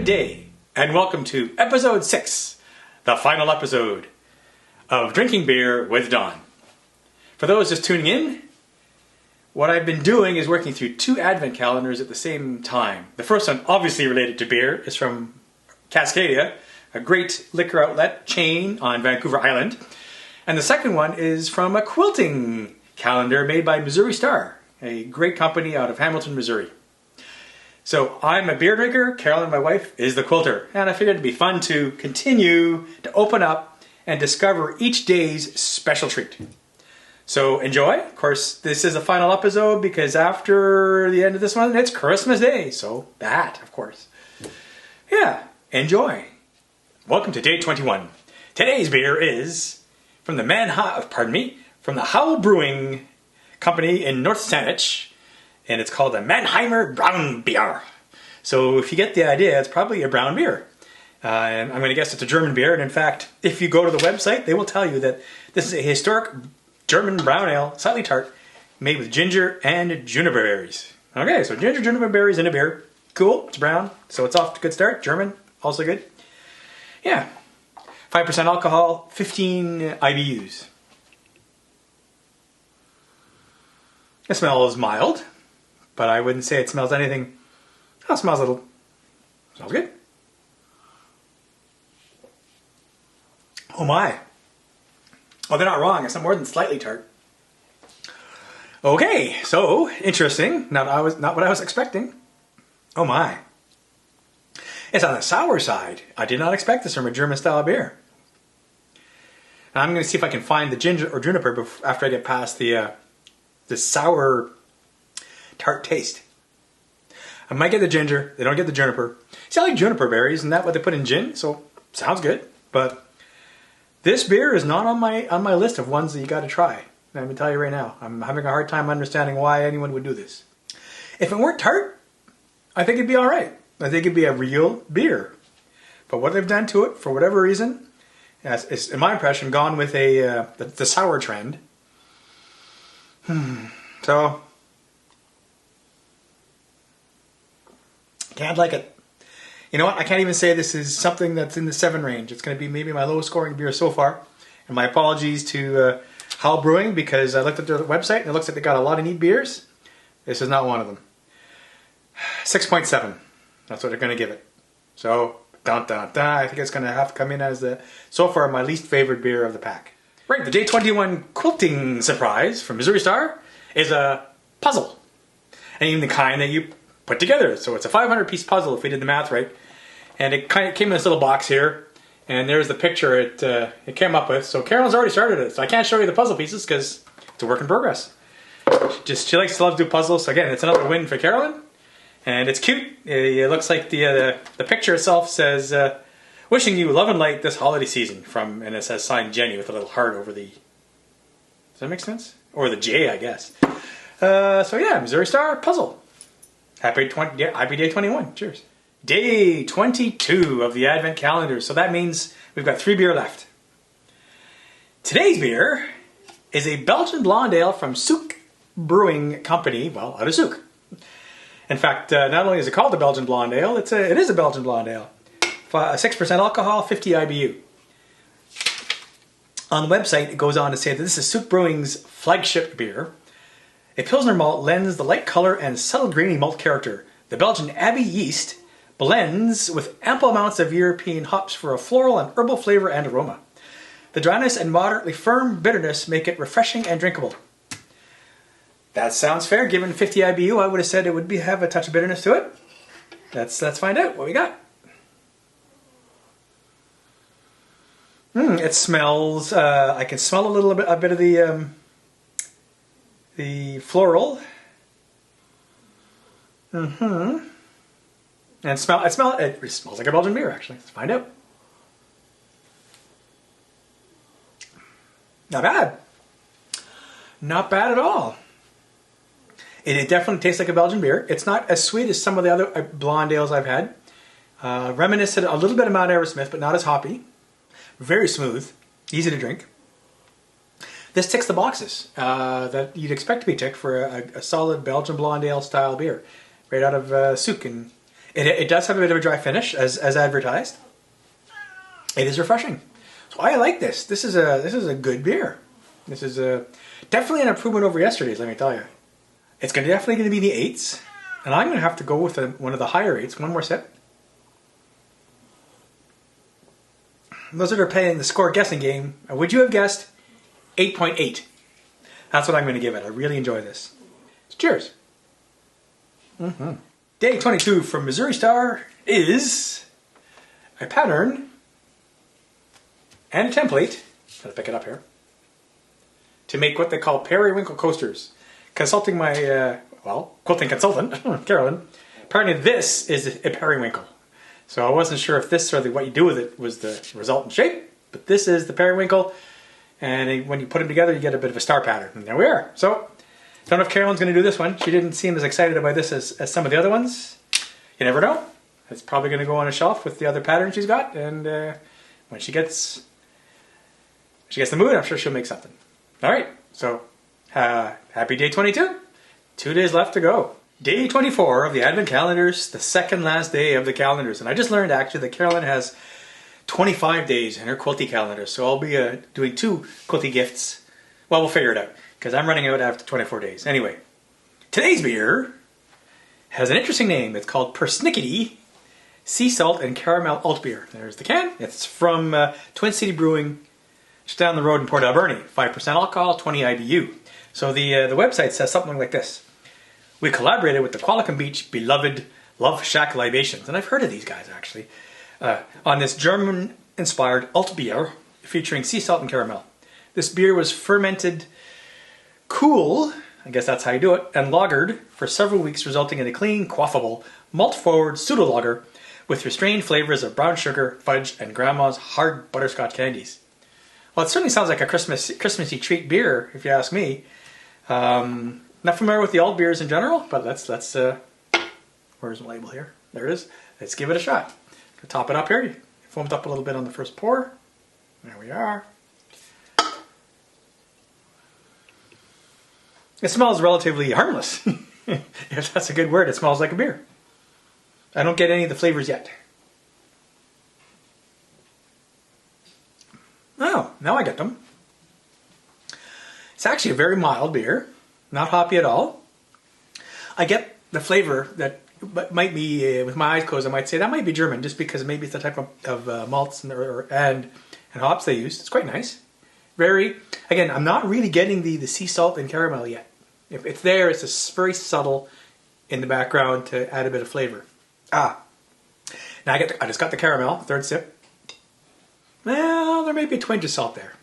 day, and welcome to episode 6, the final episode of Drinking Beer with Don. For those just tuning in, what I've been doing is working through 2 advent calendars at the same time. The first one, obviously related to beer, is from Cascadia, a great liquor outlet chain on Vancouver Island. And the second one is from a quilting calendar made by Missouri Star, a great company out of Hamilton, Missouri. So I'm a beer drinker, Carolyn, my wife, is the quilter, and I figured it'd be fun to continue to open up and discover each day's special treat. So enjoy. Of course, this is the final episode because after the end of this one, it's Christmas Day. So that, of course. Yeah, enjoy. Welcome to day 21. Today's beer is from the from the Howl Brewing Company in North Saanich. And it's called a Mannheimer Brown Beer. So if you get the idea, it's probably a brown beer. And I'm going to guess it's a German beer. And in fact, if you go to the website, they will tell you that this is a historic German brown ale, slightly tart, made with ginger and juniper berries. Okay, so ginger, juniper berries in a beer. Cool, it's brown, so it's off to a good start. German, also good. Yeah, 5% alcohol, 15 IBUs. It smells mild. But I wouldn't say it smells anything. Oh, it smells a little. Smells good. Oh my. Oh, they're not wrong. It's not more than slightly tart. Okay, so interesting. Not what I was expecting. Oh my. It's on the sour side. I did not expect this from a German style beer. And I'm going to see if I can find the ginger or juniper after I get past the sour tart taste. I might get the ginger. They don't get the juniper. See, I like juniper berries, and that's what they put in gin, so sounds good. But this beer is not on my list of ones that you got to try. Let me tell you right now, I'm having a hard time understanding why anyone would do this. If it weren't tart, I think it'd be all right. I think it'd be a real beer. But what they've done to it, for whatever reason, is, in my impression, gone with the sour trend. So. Can't like it. You know what? I can't even say this is something that's in the 7 range. It's going to be maybe my lowest scoring beer so far. And my apologies to Howl Brewing because I looked at their website and it looks like they got a lot of neat beers. This is not one of them. 6.7. That's what they're going to give it. So, I think it's going to have to come in as so far my least favorite beer of the pack. Right, the day 21 quilting surprise from Missouri Star is a puzzle. And even the kind that you put together. So it's a 500-piece puzzle if we did the math right. And it kind of came in this little box here. And there's the picture it came up with. So Carolyn's already started it. So I can't show you the puzzle pieces because it's a work in progress. She likes to love to do puzzles. So again, it's another win for Carolyn. And it's cute. It looks like the picture itself says, wishing you love and light this holiday season. And it says signed Jenny with a little heart over the... Does that make sense? Or the J, I guess. So yeah, Missouri Star puzzle. Happy day 21. Cheers. Day 22 of the Advent calendar. So that means we've got 3 beer left. Today's beer is a Belgian blonde ale from Souk Brewing Company, well, out of Souk. In fact, not only is it called the Belgian blonde ale, it is a Belgian blonde ale. 6% alcohol, 50 IBU. On the website, it goes on to say that this is Souk Brewing's flagship beer. A Pilsner malt lends the light color and subtle grainy malt character. The Belgian Abbey yeast blends with ample amounts of European hops for a floral and herbal flavor and aroma. The dryness and moderately firm bitterness make it refreshing and drinkable. That sounds fair. Given 50 IBU, I would have said it would have a touch of bitterness to it. Let's find out what we got. It smells. I can smell a bit of the floral. And it smells like a Belgian beer, actually. Let's find out. Not bad. Not bad at all. It definitely tastes like a Belgian beer. It's not as sweet as some of the other blonde ales I've had. Reminiscent a little bit of Mount Aerosmith, but not as hoppy. Very smooth. Easy to drink. This ticks the boxes that you'd expect to be ticked for a solid Belgian blonde ale style beer, right out of Souk. And It does have a bit of a dry finish, as advertised. It is refreshing. So I like this. This is a good beer. This is definitely an improvement over yesterday's, let me tell you. It's definitely going to be the 8s. And I'm going to have to go with one of the higher 8s. One more sip. Those that are playing the score guessing game, would you have guessed 8.8? That's what I'm going to give it. I really enjoy this. So cheers. Day 22 from Missouri Star is a pattern and a template. Gotta pick it up here. To make what they call Periwinkle Coasters. Consulting my, quilting consultant, Carolyn, apparently this is a periwinkle. So I wasn't sure if this or what you do with it was the resultant shape, but this is the periwinkle, and when you put them together you get a bit of a star pattern. And there we are. So, don't know if Carolyn's going to do this one. She didn't seem as excited about this as some of the other ones. You never know. It's probably going to go on a shelf with the other patterns she's got, and when she gets the mood, I'm sure she'll make something. Alright, so happy day 22. 2 days left to go. Day 24 of the Advent calendars, the second last day of the calendars. And I just learned actually that Carolyn has 25 days in her quilty calendar. So I'll be doing 2 quilty gifts. Well, we'll figure it out, because I'm running out after 24 days. Anyway, today's beer has an interesting name. It's called Persnickety Sea Salt and Caramel Alt Beer. There's the can. It's from Twin City Brewing, just down the road in Port Alberni. 5% alcohol, 20 IBU. So the website says something like this. We collaborated with the Qualicum Beach beloved Love Shack Libations, and I've heard of these guys actually, on this German-inspired alt beer featuring sea salt and caramel. This beer was fermented cool, I guess that's how you do it, and lagered for several weeks, resulting in a clean, quaffable, malt-forward pseudo-lager with restrained flavors of brown sugar, fudge, and grandma's hard butterscotch candies. Well, it certainly sounds like a Christmassy treat beer, if you ask me. Not familiar with the alt beers in general, but let's where's the label here? There it is. Let's give it a shot. Top it up here. It foamed up a little bit on the first pour. There we are. It smells relatively harmless. If that's a good word, it smells like a beer. I don't get any of the flavors yet. Oh, now I get them. It's actually a very mild beer. Not hoppy at all. I get the flavor that might be, with my eyes closed, I might say that might be German, just because maybe it's the type of malts and hops they use. It's quite nice. Again, I'm not really getting the sea salt and caramel yet. If it's there, it's just very subtle in the background to add a bit of flavor. Now I just got the caramel, third sip. Well, there may be a twinge of salt there.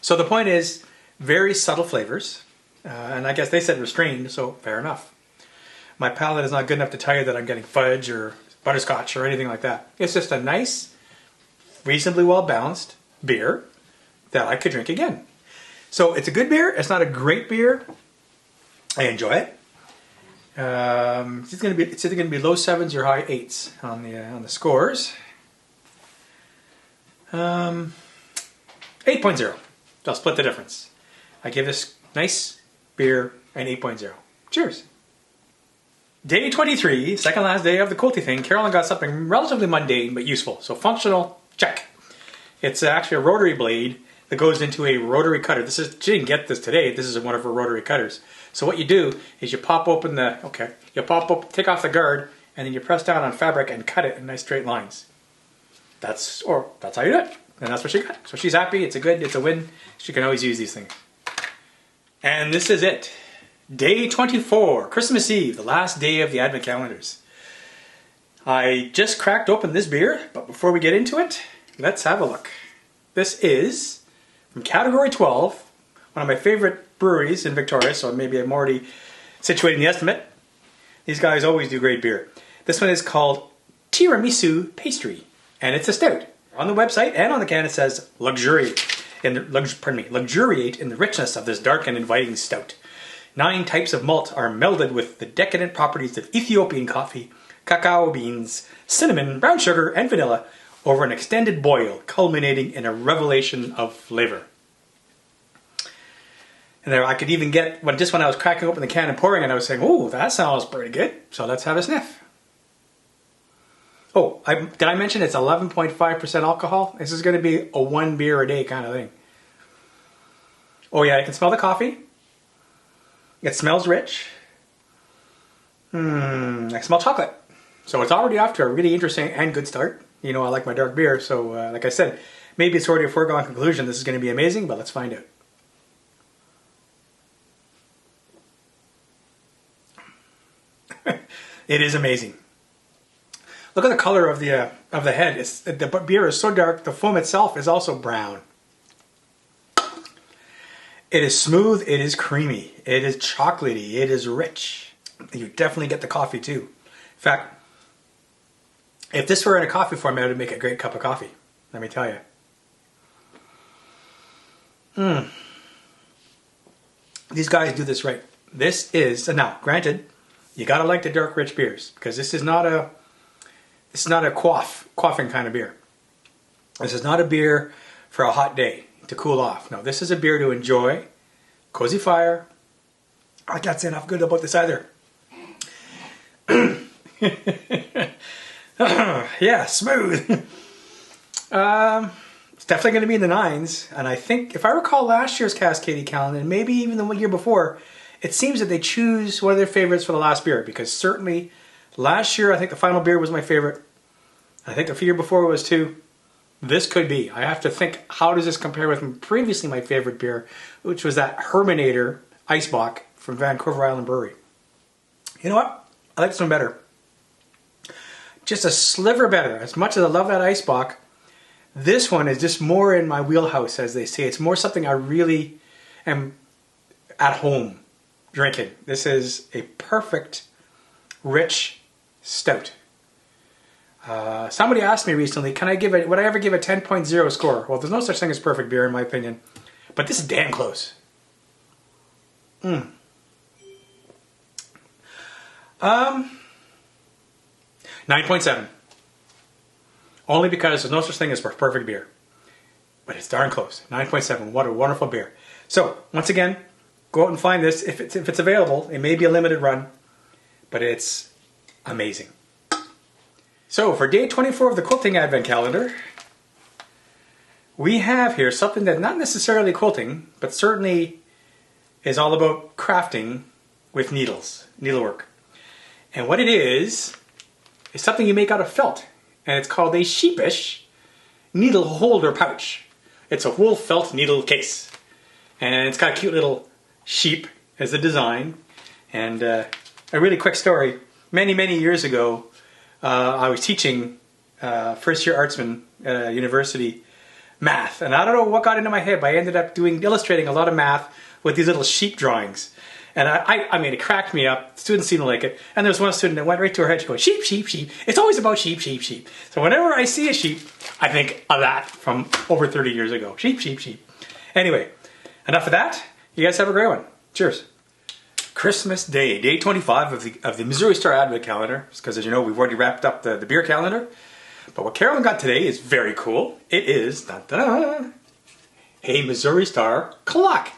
So the point is, very subtle flavors. And I guess they said restrained, so fair enough. My palate is not good enough to tell you that I'm getting fudge or butterscotch or anything like that. It's just a nice, reasonably well balanced beer that I could drink again. So it's a good beer. It's not a great beer. I enjoy it. It's either going to be low 7s or high 8s on the scores. 8.0. So I'll split the difference. I give this nice beer an 8.0. Cheers. Day 23, second last day of the Quilty Thing. Carolyn got something relatively mundane but useful. So functional, check. It's actually a rotary blade that goes into a rotary cutter. She didn't get this today. This is one of her rotary cutters. So what you do is you pop open take off the guard, and then you press down on fabric and cut it in nice straight lines. That's how you do it. And that's what she got. So she's happy. It's a win. She can always use these things. And this is it. Day 24, Christmas Eve, the last day of the Advent calendars. I just cracked open this beer, but before we get into it, let's have a look. This is from Category 12, one of my favorite breweries in Victoria, so maybe I'm already situating the estimate. These guys always do great beer. This one is called Tiramisu Pastry, and it's a stout. On the website and on the can it says luxuriate in the richness of this dark and inviting stout. 9 types of malt are melded with the decadent properties of Ethiopian coffee, cacao beans, cinnamon, brown sugar, and vanilla over an extended boil, culminating in a revelation of flavor. And there I could even get, just when I was cracking open the can and pouring it, I was saying, oh, that sounds pretty good. So let's have a sniff. Oh, did I mention it's 11.5% alcohol? This is going to be a 1 beer a day kind of thing. Oh yeah, I can smell the coffee. It smells rich. I smell chocolate. So it's already off to a really interesting and good start. You know I like my dark beer, so like I said, maybe it's already a foregone conclusion this is going to be amazing, but let's find out. It is amazing. Look at the color of the head. The beer is so dark, the foam itself is also brown. It is smooth, it is creamy, it is chocolatey, it is rich. You definitely get the coffee too. In fact, if this were in a coffee format, it would make a great cup of coffee. Let me tell you. These guys do this right. This is, now granted, you gotta like the dark rich beers because this is not a quaffing kind of beer. This is not a beer for a hot day to cool off. No, this is a beer to enjoy. Cozy fire. I can't say enough good about this either. Yeah, smooth. It's definitely going to be in the 9s, and I think if I recall last year's Cascade calendar, and maybe even the year before, it seems that they choose one of their favorites for the last beer, because certainly last year I think the final beer was my favorite. I think the year before was too. This could be. I have to think, how does this compare with previously my favorite beer, which was that Herminator Icebox from Vancouver Island Brewery. You know what? I like this one better. Just a sliver better. As much as I love that Icebox, this one is just more in my wheelhouse, as they say. It's more something I really am at home drinking. This is a perfect, rich stout. Somebody asked me recently, would I ever give a 10.0 score? Well, there's no such thing as perfect beer in my opinion, but this is damn close. 9.7. Only because there's no such thing as perfect beer. But it's darn close. 9.7. What a wonderful beer. So, once again, go out and find this. If it's available, it may be a limited run, but it's amazing. So, for day 24 of the Quilting Advent Calendar, we have here something that's not necessarily quilting, but certainly is all about crafting with needles, needlework. And what it is something you make out of felt. And it's called a sheepish needle holder pouch. It's a wool felt needle case. And it's got a cute little sheep as the design. And a really quick story. Many, many years ago, I was teaching first year artsman university math. And I don't know what got into my head, but I ended up illustrating a lot of math with these little sheep drawings. And I mean, it cracked me up. Students seemed to like it. And there was one student that went right to her head. She goes, sheep, sheep, sheep. It's always about sheep, sheep, sheep. So whenever I see a sheep, I think of that from over 30 years ago. Sheep, sheep, sheep. Anyway, enough of that. You guys have a great one. Cheers. Christmas Day, day 25 of the Missouri Star Advent Calendar. Because as you know, we've already wrapped up the beer calendar. But what Carolyn got today is very cool. It is a Missouri Star clock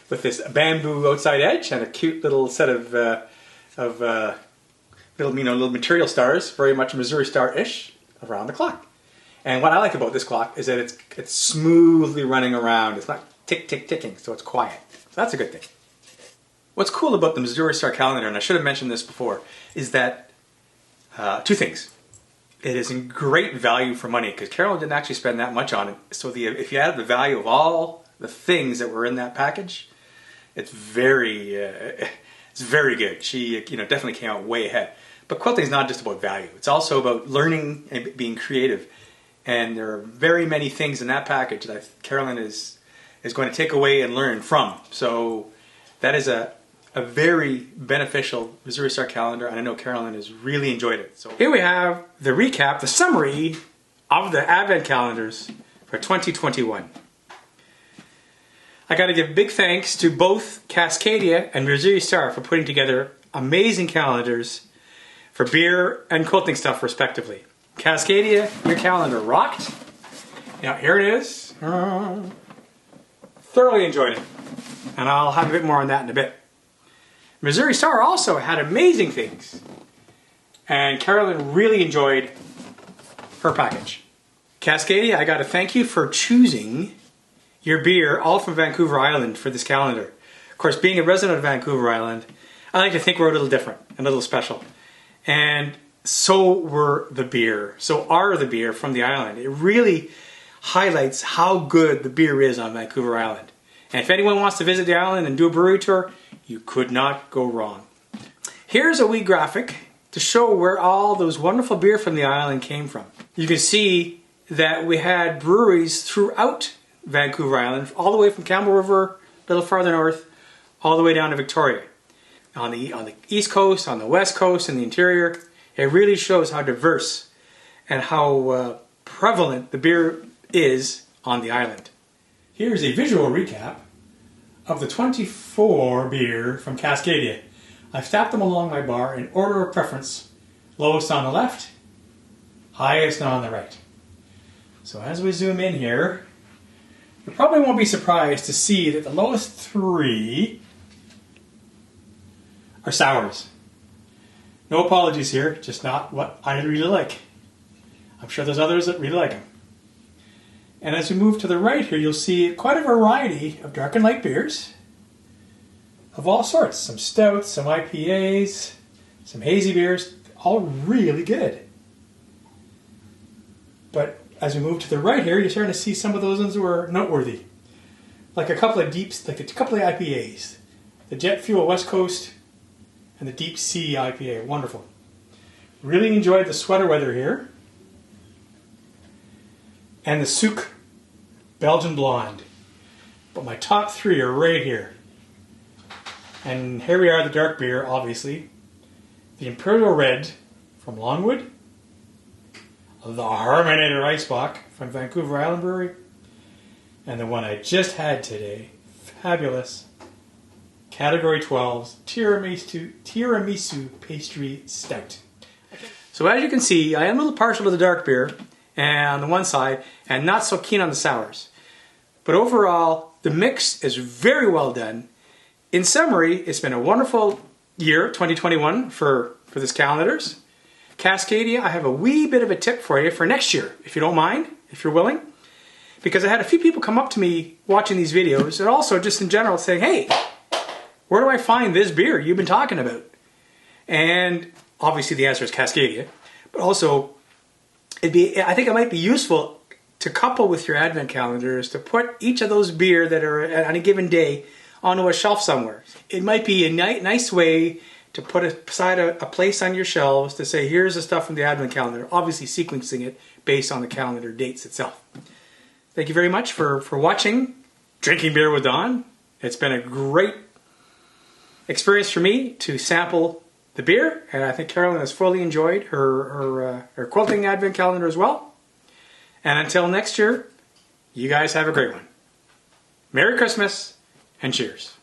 with this bamboo outside edge and a cute little set of little material stars, very much Missouri Star-ish, around the clock. And what I like about this clock is that it's smoothly running around. It's not tick, tick, ticking, so it's quiet. So that's a good thing. What's cool about the Missouri Star calendar, and I should have mentioned this before, is that two things. It is in great value for money, because Carolyn didn't actually spend that much on it. So if you add the value of all the things that were in that package, it's very good. She definitely came out way ahead. But quilting is not just about value. It's also about learning and being creative. And there are very many things in that package that Carolyn is going to take away and learn from. So that is a very beneficial Missouri Star calendar, and I know Carolyn has really enjoyed it. So here we have the recap, the summary of the Advent calendars for 2021. I got to give big thanks to both Cascadia and Missouri Star for putting together amazing calendars for beer and quilting stuff, respectively. Cascadia, your calendar rocked. Now here it is. Thoroughly enjoyed it, and I'll have a bit more on that in a bit. Missouri Star also had amazing things, and Carolyn really enjoyed per package. Cascadia, I got to thank you for choosing your beer all from Vancouver Island for this calendar. Of course, being a resident of Vancouver Island, I like to think we're a little different, a little special. And so were the beer. So are the beer from the island. It really highlights how good the beer is on Vancouver Island. And if anyone wants to visit the island and do a brewery tour, you could not go wrong. Here's a wee graphic to show where all those wonderful beer from the island came from. You can see that we had breweries throughout Vancouver Island, all the way from Campbell River, a little farther north, all the way down to Victoria. On the east coast, on the west coast, in the interior, it really shows how diverse and how prevalent the beer is on the island. Here's a visual recap of the 24 beer from Cascadia. I've stacked them along my bar in order of preference, lowest on the left, highest on the right. So as we zoom in here, you probably won't be surprised to see that the lowest three are sours. No apologies here, just not what I really like. I'm sure there's others that really like them. And as we move to the right here, you'll see quite a variety of dark and light beers of all sorts. Some stouts, some IPAs, some hazy beers, all really good. But as we move to the right here, you're starting to see some of those ones that were noteworthy. Like a couple of IPAs. The Jet Fuel West Coast and the Deep Sea IPA, wonderful. Really enjoyed the Sweater Weather here. And the Souk Belgian Blonde. But my top three are right here. And here we are, the dark beer, obviously. The Imperial Red from Longwood. The Herminator Icebox from Vancouver Island Brewery. And the one I just had today, fabulous, Category 12's Tiramisu Pastry Stout. So as you can see, I am a little partial to the dark beer and on the one side, and not so keen on the sours. But overall, the mix is very well done. In summary, it's been a wonderful year, 2021, for this calendars. Cascadia, I have a wee bit of a tip for you for next year, if you don't mind, if you're willing. Because I had a few people come up to me watching these videos, and also just in general saying, hey, where do I find this beer you've been talking about? And obviously the answer is Cascadia. But also, I think it might be useful to couple with your advent calendars to put each of those beer that are on a given day onto a shelf somewhere. It might be a nice way to put aside a place on your shelves to say, here's the stuff from the advent calendar, obviously sequencing it based on the calendar dates itself. Thank you very much for watching Drinking Beer with Don. It's been a great experience for me to sample the beer, and I think Carolyn has fully enjoyed her quilting advent calendar as well. And until next year, you guys have a great one. Merry Christmas and cheers.